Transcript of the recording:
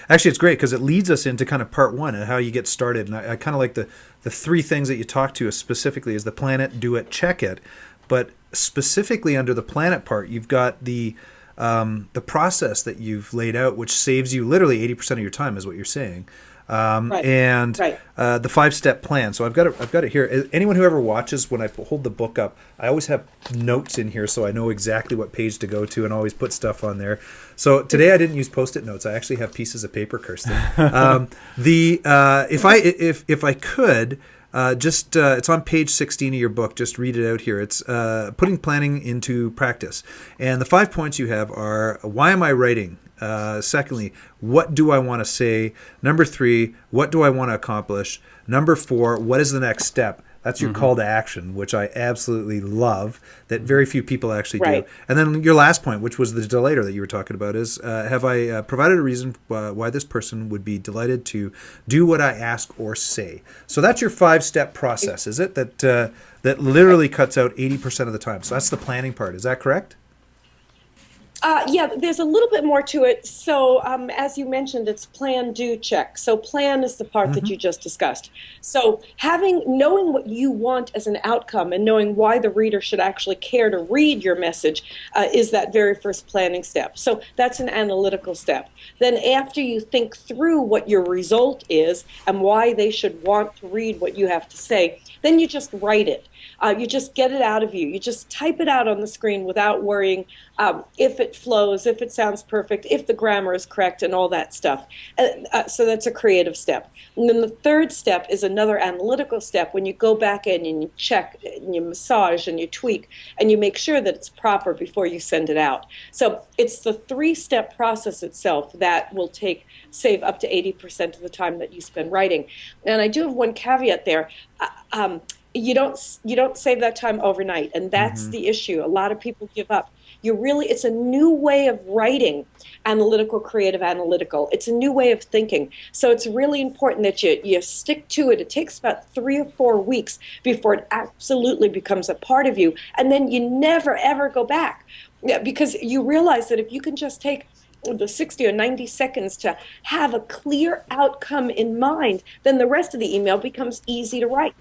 Actually, it's great because it leads us into kind of part one and how you get started. And I kind of like the three things that you talk to us specifically is the plan it, do it, check it. But specifically under the planet part, you've got the process that you've laid out, which saves you literally 80% of your time, is what you're saying. Right. And Right. the 5-step plan. So I've got it here. Anyone who ever watches when I hold the book up, I always have notes in here so I know exactly what page to go to and always put stuff on there. So today I didn't use Post-it notes. I actually have pieces of paper, Kirsten. The if I could. It's on page 16 of your book. Just read it out here. It's putting planning into practice. And the 5 points you have are: why am I writing? Secondly, what do I want to say? Number 3, what do I want to accomplish? Number 4, what is the next step? That's your call to action, which I absolutely love, that very few people actually do. Right. And then your last point, which was the delighter that you were talking about, is have I provided a reason why this person would be delighted to do what I ask or say? So that's your 5-step process, is it? That literally cuts out 80% of the time. So that's the planning part. Is that correct? Yeah, there's a little bit more to it. So, as you mentioned, it's plan, do, check. So, plan is the part that you just discussed. So, knowing what you want as an outcome and knowing why the reader should actually care to read your message is that very first planning step. So, that's an analytical step. Then, after you think through what your result is and why they should want to read what you have to say, then you just write it. You just get it out of you. You just type it out on the screen without worrying if it flows, if it sounds perfect, if the grammar is correct, and all that stuff. So that's a creative step. And then the third step is another analytical step when you go back in and you check and you massage and you tweak and you make sure that it's proper before you send it out. So it's the 3-step process itself that will save up to 80% of the time that you spend writing. And I do have one caveat there. You don't save that time overnight, and that's the issue. A lot of people give up. It's a new way of writing, analytical, creative, analytical. It's a new way of thinking. So it's really important that you stick to it. It takes about 3 or 4 weeks before it absolutely becomes a part of you, and then you never ever go back. Yeah, because you realize that if you can just take the 60 or 90 seconds to have a clear outcome in mind, then the rest of the email becomes easy to write.